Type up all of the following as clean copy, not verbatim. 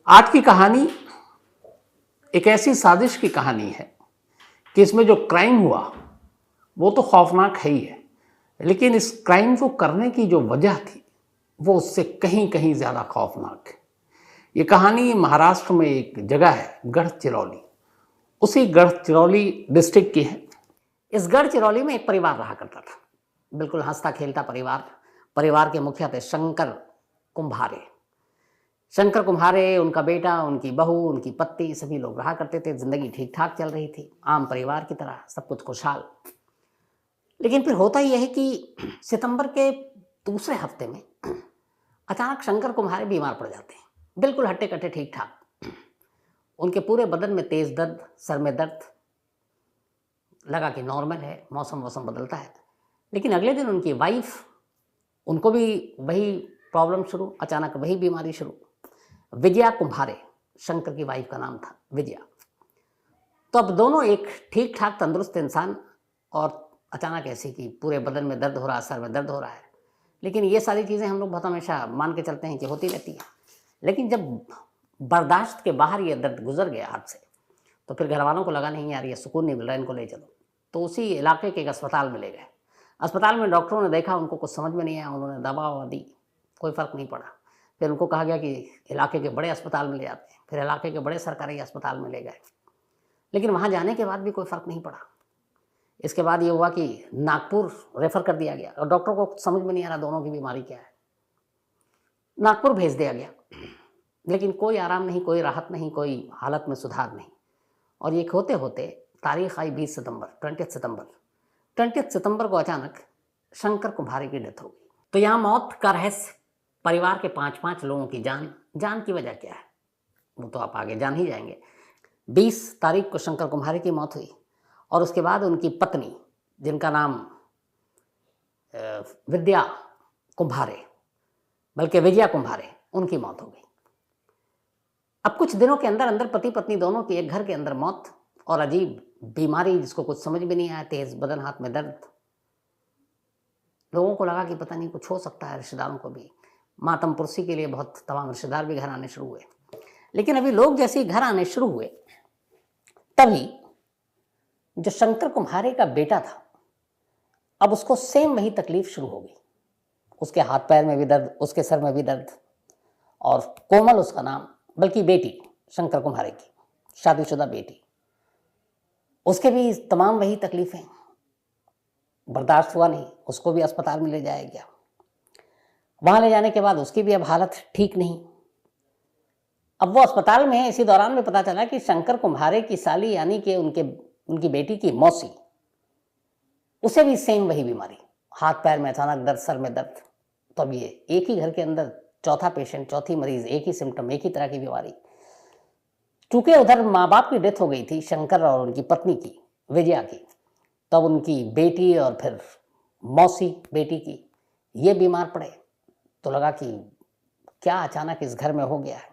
आज की कहानी एक ऐसी साजिश की कहानी है कि इसमें जो क्राइम हुआ वो तो खौफनाक है ही है, लेकिन इस क्राइम को करने की जो वजह थी वो उससे कहीं कहीं ज़्यादा खौफनाक है। ये कहानी महाराष्ट्र में एक जगह है गढ़चिरौली, उसी गढ़चिरौली डिस्ट्रिक्ट की है। इस गढ़चिरौली में एक परिवार रहा करता था, बिल्कुल हंसता खेलता परिवार। परिवार के मुखिया थे शंकर कुम्हारे। शंकर कुम्हारे, उनका बेटा, उनकी बहू, उनकी पत्नी, सभी लोग रहा करते थे। जिंदगी ठीक ठाक चल रही थी, आम परिवार की तरह सब कुछ खुशहाल। लेकिन फिर होता यह है कि सितंबर के दूसरे हफ्ते में अचानक शंकर कुम्हारे बीमार पड़ जाते हैं, बिल्कुल हट्टे कट्टे ठीक ठाक। उनके पूरे बदन में तेज दर्द, सर में दर्द, लगा कि नॉर्मल है, मौसम बदलता है। लेकिन अगले दिन उनकी वाइफ, उनको भी वही प्रॉब्लम शुरू, अचानक वही बीमारी शुरू। विजया कुम्हारे, शंकर की वाइफ का नाम था विजया। तो अब दोनों एक ठीक ठाक तंदुरुस्त इंसान, और अचानक ऐसे कि पूरे बदन में दर्द हो रहा है, सर में दर्द हो रहा है। लेकिन ये सारी चीज़ें हम लोग बहुत हमेशा मान के चलते हैं कि होती रहती है। लेकिन जब बर्दाश्त के बाहर ये दर्द गुजर गया हाथ से, तो फिर घर वालों को लगा नहीं यार ये सुकून नहीं मिल रहा, इनको ले चलो। तो उसी इलाके के एक अस्पताल में ले गए। अस्पताल में डॉक्टरों ने देखा, उनको कुछ समझ में नहीं आया, उन्होंने दवा ववा दी, कोई फ़र्क नहीं पड़ा। फिर उनको कहा गया कि इलाके के बड़े अस्पताल में ले जाते हैं। फिर इलाके के बड़े सरकारी अस्पताल में ले गए, लेकिन वहाँ जाने के बाद भी कोई फ़र्क नहीं पड़ा। इसके बाद ये हुआ कि नागपुर रेफ़र कर दिया गया, और डॉक्टर को समझ में नहीं आ रहा दोनों की बीमारी क्या है। नागपुर भेज दिया गया, लेकिन कोई आराम नहीं, कोई राहत नहीं, कोई हालत में सुधार नहीं। और ये होते होते तारीख आई 20 सितंबर, 20 सितंबर को अचानक शंकर कुम्हारे की डेथ हो गई। तो यहाँ मौत का रहस्य, परिवार के 5-5 लोगों की जान की वजह क्या है वो तो आप आगे जान ही जाएंगे। 20 तारीख को शंकर कुम्हारे की मौत हुई, और उसके बाद उनकी पत्नी, जिनका नाम विद्या कुम्हारे, बल्कि विजया कुम्हारे, उनकी मौत हो गई। अब कुछ दिनों के अंदर अंदर पति पत्नी दोनों की एक घर के अंदर मौत, और अजीब बीमारी जिसको कुछ समझ में नहीं आया, तेज बदन, हाथ में दर्द। लोगों को लगा कि पता नहीं कुछ हो सकता है, रिश्तेदारों को भी, मातम पुरसी के लिए बहुत तमाम रिश्तेदार भी घर आने शुरू हुए। लेकिन अभी लोग जैसे ही घर आने शुरू हुए, तभी जो शंकर कुम्हारे का बेटा था, अब उसको सेम वही तकलीफ शुरू हो गई। उसके हाथ पैर में भी दर्द, उसके सर में भी दर्द, और कोमल उसका नाम, बल्कि बेटी शंकर कुम्हारे की शादीशुदा बेटी, उसके भी तमाम वही तकलीफें। बर्दाश्त हुआ नहीं, उसको भी अस्पताल में ले जाया गया। वहाँ ले जाने के बाद उसकी भी अब हालत ठीक नहीं। अब वो अस्पताल में है, इसी दौरान में पता चला कि शंकर कुम्हारे की साली, यानी कि उनकी बेटी की मौसी, उसे भी सेम वही बीमारी, हाथ पैर में अचानक दर्द, सर में दर्द। तो अब ये एक ही घर के अंदर चौथा पेशेंट, चौथी मरीज, एक ही सिम्टम, एक ही तरह की बीमारी। चूंकि उधर माँ बाप की डेथ हो गई थी, शंकर और उनकी पत्नी की, विजया की, तब उनकी बेटी और फिर मौसी बेटी की ये बीमार पड़े। तो लगा कि क्या अचानक इस घर में हो गया है।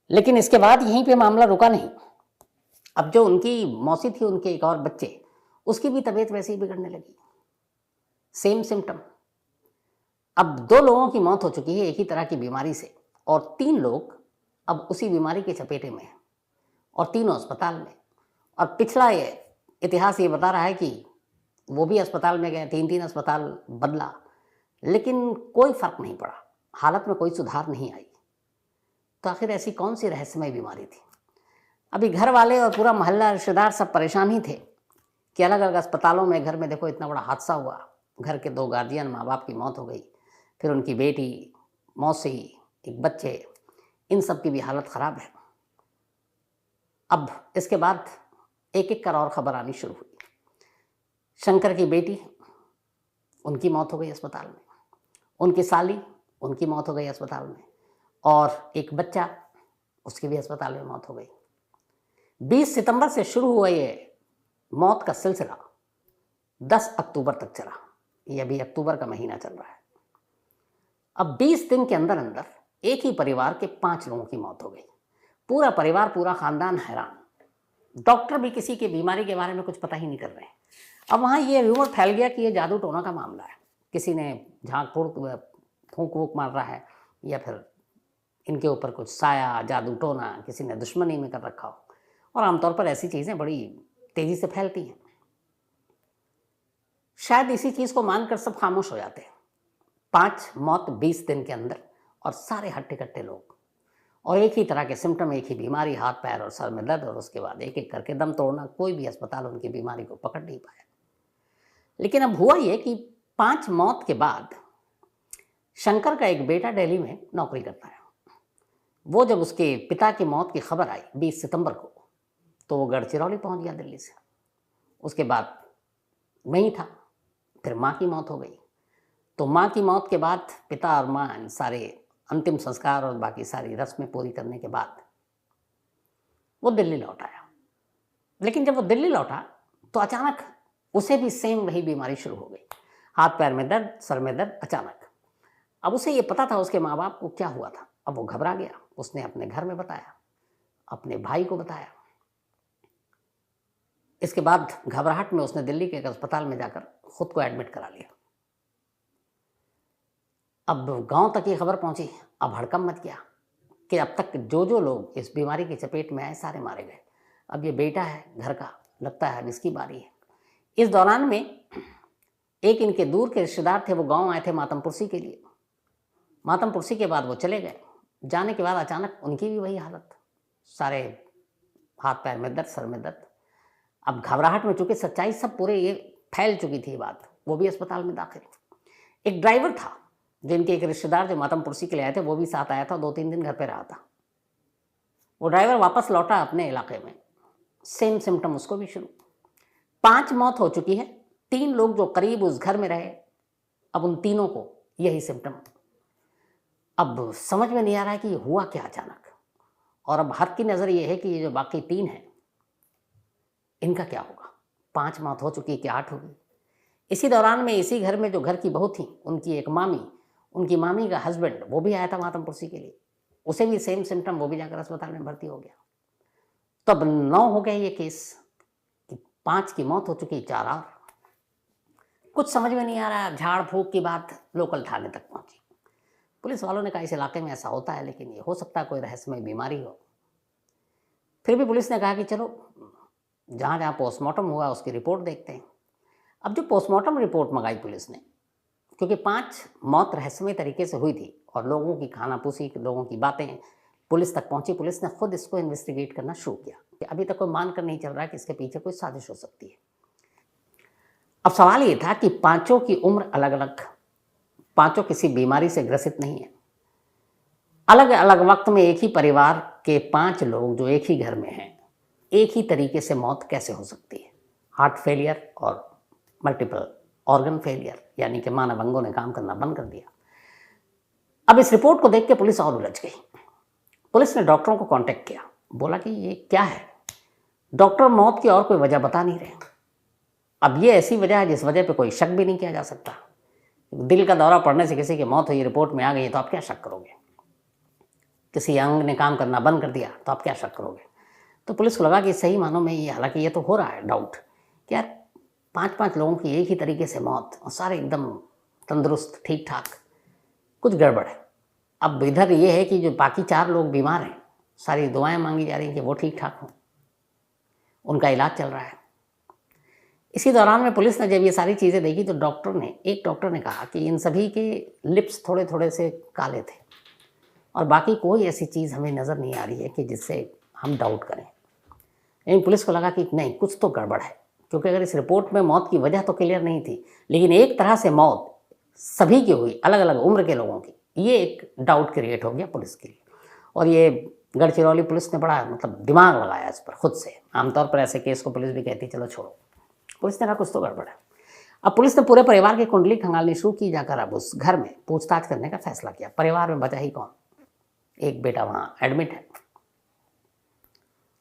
लेकिन इसके बाद यहीं पे मामला रुका नहीं। अब जो उनकी मौसी थी, उनके एक और बच्चे, उसकी भी तबीयत वैसे ही बिगड़ने लगी, सेम सिम्टम। अब 2 लोगों की मौत हो चुकी है एक ही तरह की बीमारी से, और 3 लोग अब उसी बीमारी के चपेटे में हैं, और तीनों अस्पताल में। और पिछला ये इतिहास ये बता रहा है कि वो भी अस्पताल में गए, 3-3 अस्पताल बदला, लेकिन कोई फ़र्क नहीं पड़ा, हालत में कोई सुधार नहीं आई। तो आखिर ऐसी कौन सी रहस्यमय बीमारी थी। अभी घर वाले और पूरा मोहल्ला, रिश्तेदार सब परेशान ही थे कि अलग अलग अस्पतालों में, घर में देखो इतना बड़ा हादसा हुआ, घर के 2 गार्जियन, माँ बाप की मौत हो गई, फिर उनकी बेटी, मौसी, एक बच्चे, इन सब की भी हालत ख़राब है। अब इसके बाद एक एक कर और ख़बर आनी शुरू हुई। शंकर की बेटी, उनकी मौत हो गई अस्पताल में, उनकी साली, उनकी मौत हो गई अस्पताल में, और एक बच्चा, उसकी भी अस्पताल में मौत हो गई। 20 सितंबर से शुरू हुआ ये मौत का सिलसिला 10 अक्टूबर तक चला। ये अभी अक्टूबर का महीना चल रहा है। अब 20 दिन के अंदर अंदर एक ही परिवार के 5 लोगों की मौत हो गई। पूरा परिवार, पूरा खानदान हैरान। डॉक्टर भी किसी की बीमारी के बारे में कुछ पता ही नहीं कर रहे हैं। अब वहाँ ये रूमर फैल गया कि ये जादू टोना का मामला है, किसी ने झांक फूंक, फूंक वूक मार रहा है, या फिर इनके ऊपर कुछ साया, जादू टोना किसी ने दुश्मनी में कर रखा हो, और आमतौर पर ऐसी चीज़ें बड़ी तेज़ी से फैलती हैं। शायद इसी चीज़ को मानकर सब खामोश हो जाते हैं। 5 मौत 20 दिन के अंदर, और सारे हट्टे-कट्टे लोग, और एक ही तरह के सिम्टम, एक ही बीमारी, हाथ पैर और सर में दर्द, और उसके बाद एक एक करके दम तोड़ना। कोई भी अस्पताल उनकी बीमारी को पकड़ नहीं पाया। लेकिन अब हुआ ये कि 5 मौत के बाद शंकर का एक बेटा दिल्ली में नौकरी करता है। वो जब उसके पिता की मौत की खबर आई 20 सितंबर को, तो वो गढ़चिरौली पहुंच गया दिल्ली से। उसके बाद वहीं था। फिर माँ की मौत हो गई। तो माँ की मौत के बाद पिता और माँ सारे अंतिम संस्कार और बाकी सारी रस्में पूरी करने के बाद वो दिल्ली लौट आया। लेकिन जब वो दिल्ली लौटा तो अचानक उसे भी सेम वही बीमारी शुरू हो गई। हाथ पैर में दर्द, सर में दर्द अचानक। अब उसे ये पता था उसके माँ बाप को क्या हुआ था। अब वो घबरा गया। उसने अपने घर में बताया, अपने भाई को बताया। इसके बाद घबराहट में उसने दिल्ली के एक अस्पताल में जाकर खुद को एडमिट करा लिया। अब गांव तक ये खबर पहुंची। अब हड़कंप मच गया कि अब तक जो जो लोग इस बीमारी की चपेट में आए सारे मारे गए। अब ये बेटा है घर का, लगता है अब इसकी बारी है। इस दौरान में एक इनके दूर के रिश्तेदार थे, वो गांव आए थे मातमपुरसी के लिए। मातमपुरसी के बाद वो चले गए। जाने के बाद अचानक उनकी भी वही हालत, सारे हाथ पैर में दर्द, सर में दर्द। अब घबराहट में, चूंकि सच्चाई सब पूरे ये फैल चुकी थी बात, वो भी अस्पताल में दाखिल। एक ड्राइवर था जिनके एक रिश्तेदार जो मातमपुरसी के लिए आए थे, वो भी साथ आया था। 2-3 दिन घर पे रहा था। वो ड्राइवर वापस लौटा अपने इलाके में, सेम सिम्टम उसको भी शुरू। 5 मौत हो चुकी है। 3 लोग जो करीब उस घर में रहे, अब उन तीनों को यही सिम्टम। अब समझ में नहीं आ रहा है कि ये हुआ क्या अचानक। और अब हर की नज़र ये है कि ये जो बाकी 3 हैं इनका क्या होगा। 5 मौत हो चुकी है, क्या 8 होगी। इसी दौरान में इसी घर में जो घर की बहू थी, उनकी एक मामी, उनकी मामी का हस्बैंड, वो भी आया था मातमपुरसी के लिए। उसे भी सेम सिम्टम, वो भी जाकर अस्पताल में भर्ती हो गया। तो अब 9 हो गए ये केस कि 5 की मौत हो चुकी, 4 और। कुछ समझ में नहीं आ रहा। झाड़ फूक की बात लोकल थाने तक पहुंची। पुलिस वालों ने कहा इस इलाके में ऐसा होता है, लेकिन ये हो सकता है कोई रहस्यमय बीमारी हो। फिर भी पुलिस ने कहा कि चलो जहाँ जहाँ पोस्टमार्टम हुआ उसकी रिपोर्ट देखते हैं। अब जो पोस्टमार्टम रिपोर्ट मंगाई पुलिस ने, क्योंकि 5 मौत रहस्यमय तरीके से हुई थी और लोगों की खानापूसी, लोगों की बातें पुलिस तक पहुंची। पुलिस ने खुद इसको इन्वेस्टिगेट करना शुरू किया। अभी तक कोई मान कर नहीं चल रहा है कि इसके पीछे कोई साजिश हो सकती है। अब सवाल ये था कि 5 की उम्र अलग अलग, 5 किसी बीमारी से ग्रसित नहीं है। अलग अलग वक्त में एक ही परिवार के 5 लोग जो एक ही घर में हैं, एक ही तरीके से मौत कैसे हो सकती है। हार्ट फेलियर और मल्टीपल ऑर्गन फेलियर, यानी कि मानव अंगों ने काम करना बंद कर दिया। अब इस रिपोर्ट को देख के पुलिस और उलझ गई। पुलिस ने डॉक्टरों को कांटेक्ट किया, बोला कि ये क्या है। डॉक्टर मौत की और कोई वजह बता नहीं रहे। अब ये ऐसी वजह है जिस वजह पे कोई शक भी नहीं किया जा सकता। दिल का दौरा पड़ने से किसी की मौत हुई, रिपोर्ट में आ गई, तो आप क्या शक करोगे। किसी अंग ने काम करना बंद कर दिया तो आप क्या शक करोगे। तो पुलिस को लगा कि सही मानों में ये, हालांकि ये तो हो रहा है डाउट कि यार 5 लोगों की एक ही तरीके से मौत, और सारे एकदम तंदुरुस्त, ठीक ठाक, कुछ गड़बड़ है। अब इधर ये है कि जो बाकी 4 लोग बीमार हैं, सारी दुआएं मांगी जा रही हैं कि वो ठीक ठाक हों, उनका इलाज चल रहा है। इसी दौरान में पुलिस ने जब ये सारी चीज़ें देखी तो एक डॉक्टर ने कहा कि इन सभी के लिप्स थोड़े थोड़े से काले थे, और बाकी कोई ऐसी चीज़ हमें नज़र नहीं आ रही है कि जिससे हम डाउट करें। लेकिन पुलिस को लगा कि नहीं, कुछ तो गड़बड़ है, क्योंकि अगर इस रिपोर्ट में मौत की वजह तो क्लियर नहीं थी, लेकिन एक तरह से मौत सभी की हुई, अलग अलग उम्र के लोगों की, ये एक डाउट क्रिएट हो गया पुलिस के लिए। और ये गढ़चिरौली पुलिस ने बड़ा दिमाग लगाया इस पर खुद से। आमतौर पर ऐसे केस को पुलिस भी कहती है चलो छोड़ो। पुलिस ने कहा कुछ तो गड़बड़ है। अब पुलिस ने पूरे परिवार की कुंडली खंगालनी शुरू की जाकर। अब उस घर में पूछताछ करने का फैसला किया। परिवार में बचा ही कौन, एक बेटा वहाँ एडमिट है।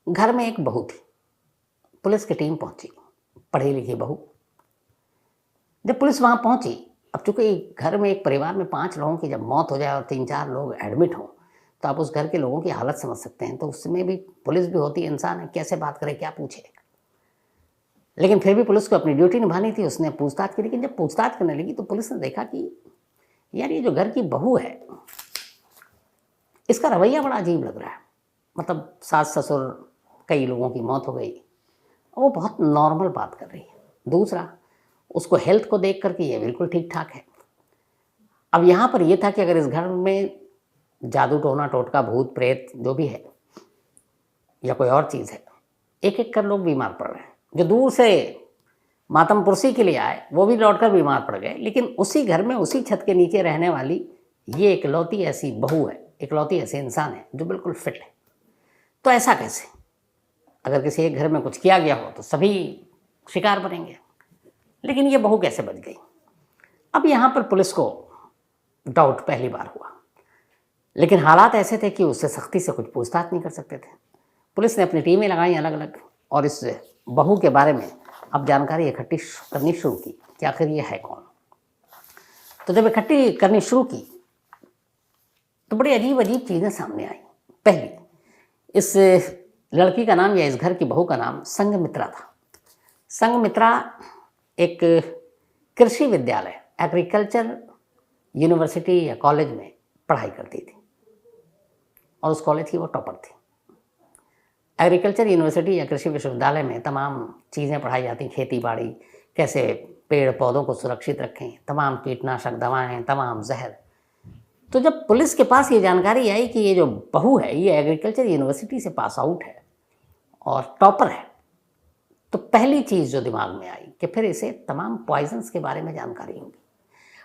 घर में एक बहू थी। पुलिस की टीम पहुंची, पढ़ी लिखी बहू। जब पुलिस वहाँ पहुंची, अब चूंकि घर में एक परिवार में 5 लोगों की जब मौत हो जाए और 3-4 लोग एडमिट हों, तो आप उस घर के लोगों की हालत समझ सकते हैं। तो उसमें भी पुलिस भी होती है, इंसान है, कैसे बात करे, क्या पूछे। लेकिन फिर भी पुलिस को अपनी ड्यूटी निभानी थी। उसने पूछताछ की। लेकिन जब पूछताछ करने लगी तो पुलिस ने देखा कि यार ये जो घर की बहू है, इसका रवैया बड़ा अजीब लग रहा है। मतलब सास ससुर, कई लोगों की मौत हो गई, वो बहुत नॉर्मल बात कर रही है। दूसरा, उसको हेल्थ को देख करके ये बिल्कुल ठीक ठाक है। अब यहाँ पर यह था कि अगर इस घर में जादू टोना टोटका भूत प्रेत जो भी है या कोई और चीज़ है, एक एक कर लोग बीमार पड़ रहे हैं। जो दूर से मातम पुरसी के लिए आए वो भी लौटकर बीमार पड़ गए, लेकिन उसी घर में उसी छत के नीचे रहने वाली ये इकलौती ऐसी बहू है, इकलौती ऐसे इंसान है जो बिल्कुल फिट है। तो ऐसा कैसे? अगर किसी एक घर में कुछ किया गया हो तो सभी शिकार बनेंगे, लेकिन ये बहू कैसे बच गई? अब यहाँ पर पुलिस को डाउट पहली बार हुआ, लेकिन हालात ऐसे थे कि उससे सख्ती से कुछ पूछताछ नहीं कर सकते थे। पुलिस ने अपनी टीमें लगाई अलग अलग और इस बहू के बारे में अब जानकारी इकट्ठी करनी शुरू की कि आखिर ये है कौन। तो जब इकट्ठी करनी शुरू की तो बड़ी अजीब अजीब चीज़ें सामने आई। पहली, इस लड़की का नाम या इस घर की बहू का नाम संघमित्रा था। संघमित्रा एक कृषि विद्यालय, एग्रीकल्चर यूनिवर्सिटी या कॉलेज में पढ़ाई करती थी और उस कॉलेज की वो टॉपर थी। एग्रीकल्चर यूनिवर्सिटी या कृषि विश्वविद्यालय में तमाम चीज़ें पढ़ाई जाती, खेती बाड़ी, कैसे पेड़ पौधों को सुरक्षित रखें, तमाम कीटनाशक दवाएं, तमाम जहर। तो जब पुलिस के पास ये जानकारी आई कि ये जो बहू है ये एग्रीकल्चर यूनिवर्सिटी से पास आउट है और टॉपर है, तो पहली चीज़ जो दिमाग में आई कि फिर इसे तमाम पॉइजन्स के बारे में जानकारी होगी।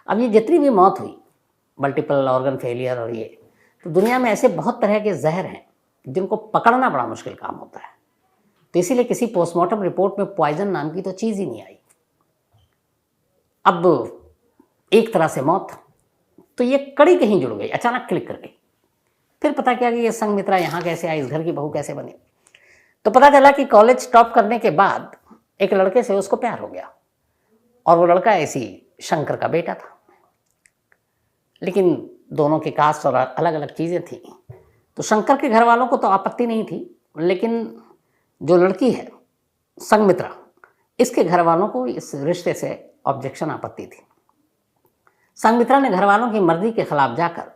अब ये जितनी भी मौत हुई, मल्टीपल ऑर्गन फेलियर और ये, तो दुनिया में ऐसे बहुत तरह के जहर हैं जिनको पकड़ना बड़ा मुश्किल काम होता है। तो इसीलिए किसी पोस्टमार्टम रिपोर्ट में पॉइजन नाम की तो चीज़ ही नहीं आई। अब एक तरह से मौत, तो ये कड़ी कहीं जुड़ गई, अचानक क्लिक कर गई। फिर पता किया कि ये संघमित्रा यहाँ कैसे आई, इस घर की बहू कैसे बनी। तो पता चला कि कॉलेज टॉप करने के बाद एक लड़के से उसको प्यार हो गया और वो लड़का ऐसी शंकर का बेटा था, लेकिन दोनों की कास्ट और अलग अलग चीज़ें थी। तो शंकर के घर वालों को तो आपत्ति नहीं थी, लेकिन जो लड़की है संघमित्रा, इसके घर वालों को इस रिश्ते से ऑब्जेक्शन, आपत्ति थी। संघमित्रा ने घर वालों की मर्जी के खिलाफ जाकर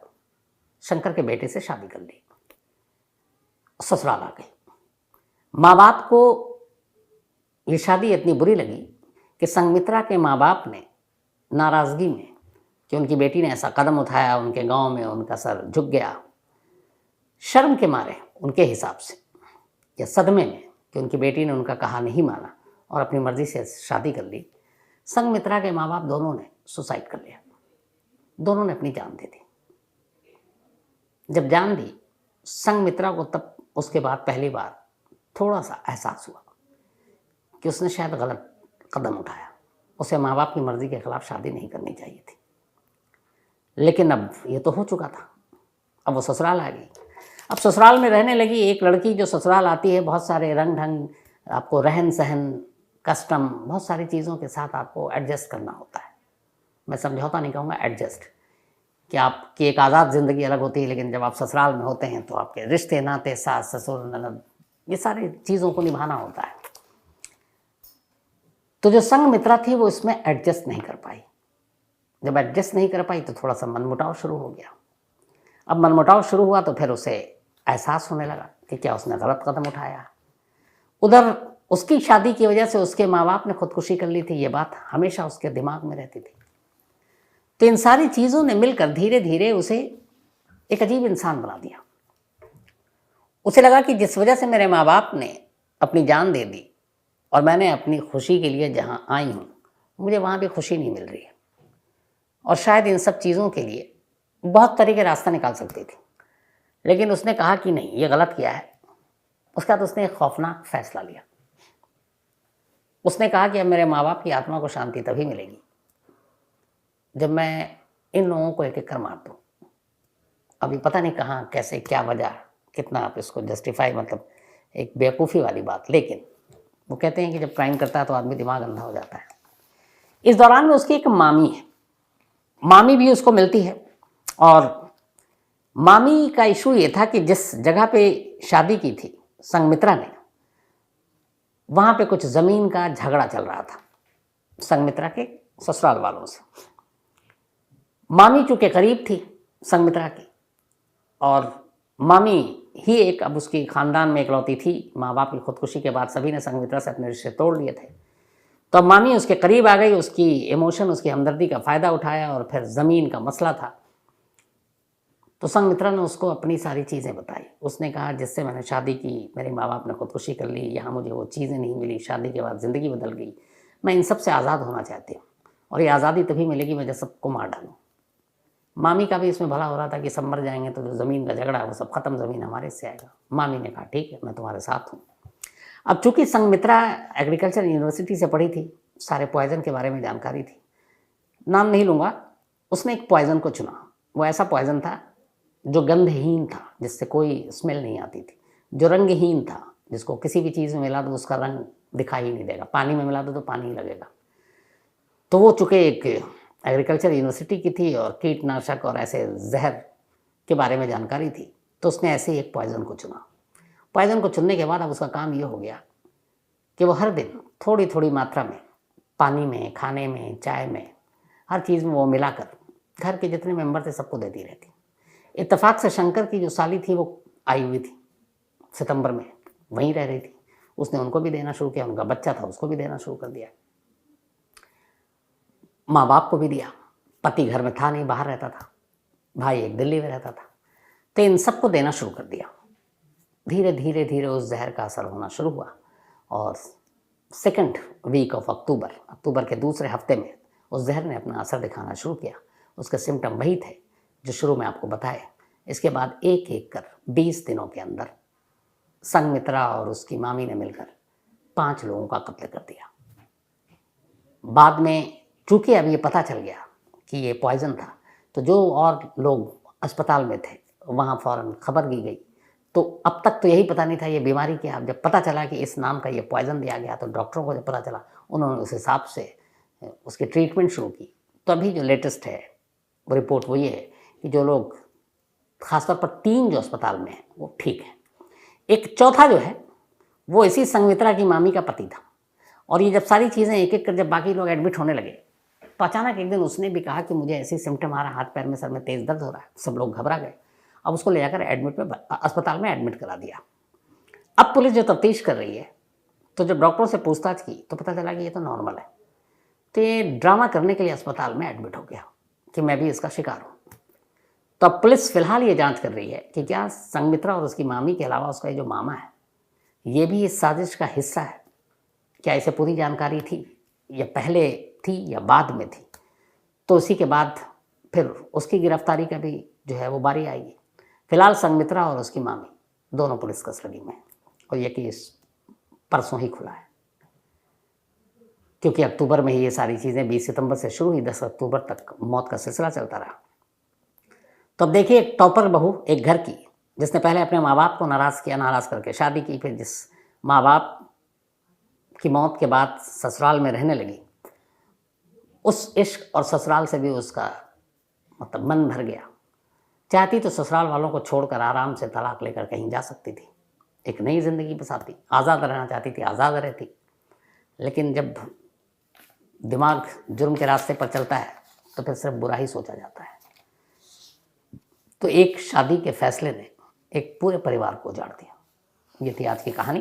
शंकर के बेटे से शादी कर ली, ससुराल आ गई। माँ बाप को ये शादी इतनी बुरी लगी कि संघमित्रा के माँ बाप ने नाराज़गी में कि उनकी बेटी ने ऐसा कदम उठाया, उनके गांव में उनका सर झुक गया, शर्म के मारे उनके हिसाब से या सदमे में कि उनकी बेटी ने उनका कहा नहीं माना और अपनी मर्जी से शादी कर ली, संघमित्रा के माँ बाप दोनों ने सुसाइड कर लिया। दोनों ने अपनी जान दे दी। जब जान दी संघमित्रा को, तब उसके बाद पहली बार थोड़ा सा एहसास हुआ कि उसने शायद गलत कदम उठाया। उसे माँ बाप की मर्जी के खिलाफ शादी नहीं करनी चाहिए थी, लेकिन अब ये तो हो चुका था। अब वो ससुराल आ गई। अब ससुराल में रहने लगी। एक लड़की जो ससुराल आती है, बहुत सारे रंग ढंग, आपको रहन सहन, कस्टम, बहुत सारी चीज़ों के साथ आपको एडजस्ट करना होता है। मैं समझौता नहीं कहूँगा, एडजस्ट, कि आपकी एक आज़ाद ज़िंदगी अलग होती है, लेकिन जब आप ससुराल में होते हैं तो आपके रिश्ते नाते, सास ससुर ननद, ये सारी चीज़ों को निभाना होता है। तो जो संघमित्रा थी वो इसमें एडजस्ट नहीं कर पाई। जब एडजस्ट नहीं कर पाई तो थोड़ा सा मनमुटाव शुरू हो गया। अब मनमुटाव शुरू हुआ तो फिर उसे एहसास होने लगा कि क्या उसने गलत कदम उठाया। उधर उसकी शादी की वजह से उसके माँ बाप ने खुदकुशी कर ली थी, ये बात हमेशा उसके दिमाग में रहती थी। तो इन सारी चीज़ों ने मिलकर धीरे धीरे उसे एक अजीब इंसान बना दिया। उसे लगा कि जिस वजह से मेरे माँ बाप ने अपनी जान दे दी और मैंने अपनी खुशी के लिए जहाँ आई हूँ, मुझे वहाँ भी खुशी नहीं मिल रही है, और शायद इन सब चीज़ों के लिए बहुत तरीके रास्ता निकाल सकती थी, लेकिन उसने कहा कि नहीं, ये गलत किया है। उसके बाद उसने एक खौफनाक फैसला लिया। उसने कहा कि अब मेरे माँ बाप की आत्मा को शांति तभी मिलेगी जब मैं इन लोगों को एक एक कर मार दूँ। अभी पता नहीं कहाँ, कैसे, क्या वजह, कितना आप इसको जस्टिफाई, मतलब एक बेवकूफ़ी वाली बात, लेकिन वो कहते हैं कि जब क्राइम करता है तो आदमी दिमाग अंधा हो जाता है। इस दौरान में उसकी एक मामी है, मामी भी उसको मिलती है, और मामी का इशू ये था कि जिस जगह पे शादी की थी संघमित्रा ने, वहाँ पे कुछ ज़मीन का झगड़ा चल रहा था संघमित्रा के ससुराल वालों से। मामी चूँकि करीब थी संघमित्रा की और मामी ही एक अब उसकी खानदान में इकलौती थी। माँ बाप की खुदकुशी के बाद सभी ने संघमित्रा से अपने रिश्ते तोड़ लिए थे। तो अब मामी उसके करीब आ गई, उसकी इमोशन, उसकी हमदर्दी का फ़ायदा उठाया, और फिर ज़मीन का मसला था। तो संघमित्रा ने उसको अपनी सारी चीज़ें बताई। उसने कहा, जिससे मैंने शादी की, मेरे माँ बाप ने खुदकुशी कर ली, यहाँ मुझे वो चीज़ें नहीं मिली, शादी के बाद ज़िंदगी बदल गई, मैं इन सब से आज़ाद होना चाहती हूँ, और ये आज़ादी तभी मिलेगी मैं जब सबको मार डालूँ। मामी का भी इसमें भला हो रहा था कि सब मर जाएंगे तो जो ज़मीन का झगड़ा है वो सब खत्म, ज़मीन हमारे से आएगा। मामी ने कहा, ठीक है, मैं तुम्हारे साथ हूँ। अब चूंकि संघमित्रा एग्रीकल्चर यूनिवर्सिटी से पढ़ी थी, सारे पॉइजन के बारे में जानकारी थी, नाम नहीं लूँगा, उसने एक पॉइजन को चुना। वो ऐसा पॉइजन था जो गंधहीन था, जिससे कोई स्मेल नहीं आती थी, जो रंगहीन था, जिसको किसी भी चीज़ में मिला दो उसका रंग दिखाई ही नहीं देगा, पानी में मिला दो तो पानी ही लगेगा। तो वो चूँकि एक एग्रीकल्चर यूनिवर्सिटी की थी और कीटनाशक और ऐसे जहर के बारे में जानकारी थी, तो उसने ऐसे ही एक पॉइजन को चुना। पॉइजन को चुनने के बाद अब उसका काम ये हो गया कि वो हर दिन थोड़ी थोड़ी मात्रा में पानी में, खाने में, चाय में, हर चीज़ में वो मिलाकर घर के जितने मेंबर थे सबको देती रहती। इत्तेफाक से शंकर की जो साली थी वो आई हुई थी सितंबर में, वहीं रह रही थी, उसने उनको भी देना शुरू किया, उनका बच्चा था उसको भी देना शुरू कर दिया, माँ बाप को भी दिया। पति घर में था नहीं, बाहर रहता था, भाई एक दिल्ली में रहता था, तो इन सबको देना शुरू कर दिया। धीरे धीरे धीरे उस जहर का असर होना शुरू हुआ, और सेकंड वीक ऑफ अक्टूबर के दूसरे हफ्ते में उस जहर ने अपना असर दिखाना शुरू किया। उसके सिम्टम वही थे जो शुरू में आपको बताए। इसके बाद एक एक कर 20 दिनों के अंदर संघमित्रा और उसकी मामी ने मिलकर 5 लोगों का कत्ल कर दिया। बाद में चूंकि अब ये पता चल गया कि ये पॉइजन था, तो जो और लोग अस्पताल में थे वहाँ फ़ौरन खबर की गई। तो अब तक तो यही पता नहीं था ये बीमारी क्या। जब पता चला कि इस नाम का ये पॉइजन दिया गया, तो डॉक्टरों को जब पता चला, उन्होंने उस हिसाब से उसकी ट्रीटमेंट शुरू की। तो अभी जो लेटेस्ट है वो रिपोर्ट वो ये है कि जो लोग, खासतौर पर 3 जो अस्पताल में हैं वो ठीक है, एक चौथा जो है वो इसी संघमित्रा की मामी का पति था। और ये जब सारी चीज़ें एक एक कर जब बाकी लोग एडमिट होने लगे, तो अचानक एक दिन उसने भी कहा कि मुझे ऐसे सिम्टम आ रहा है, हाथ पैर में, सर में तेज़ दर्द हो रहा है। सब लोग घबरा गए। अब उसको ले जाकर अस्पताल में एडमिट करा दिया। अब पुलिस जो तफ्तीश कर रही है, तो जब डॉक्टरों से पूछताछ की तो पता चला कि ये तो नॉर्मल है। तो ये ड्रामा करने के लिए अस्पताल में एडमिट हो गया कि मैं भी इसका शिकार हूँ। तो अब पुलिस फिलहाल ये जांच कर रही है कि क्या संघमित्रा और उसकी मामी के अलावा उसका ये जो मामा है, ये भी इस साजिश का हिस्सा है। क्या इसे पूरी जानकारी थी, या पहले थी या बाद में थी। तो उसी के बाद फिर उसकी गिरफ्तारी का भी जो है वो बारी आएगी। फिलहाल संघमित्रा और उसकी मामी दोनों पुलिस कस्टडी में, और ये केस परसों ही खुला है, क्योंकि अक्टूबर में ही ये सारी चीज़ें 20 सितंबर से शुरू हुई, 10 अक्टूबर तक मौत का सिलसिला चलता रहा। तो अब देखिए, एक टॉपर बहू एक घर की, जिसने पहले अपने माँ बाप को नाराज़ करके शादी की, फिर जिस माँ बाप की मौत के बाद ससुराल में रहने लगी, उस इश्क और ससुराल से भी उसका मतलब मन भर गया। चाहती तो ससुराल वालों को छोड़कर आराम से तलाक लेकर कहीं जा सकती थी, एक नई ज़िंदगी बसाती, आज़ाद रहना चाहती थी, आज़ाद रहती। लेकिन जब दिमाग जुर्म के रास्ते पर चलता है तो फिर सिर्फ बुरा ही सोचा जाता है। तो एक शादी के फैसले ने एक पूरे परिवार को उजाड़ दिया। ये थी आज की कहानी।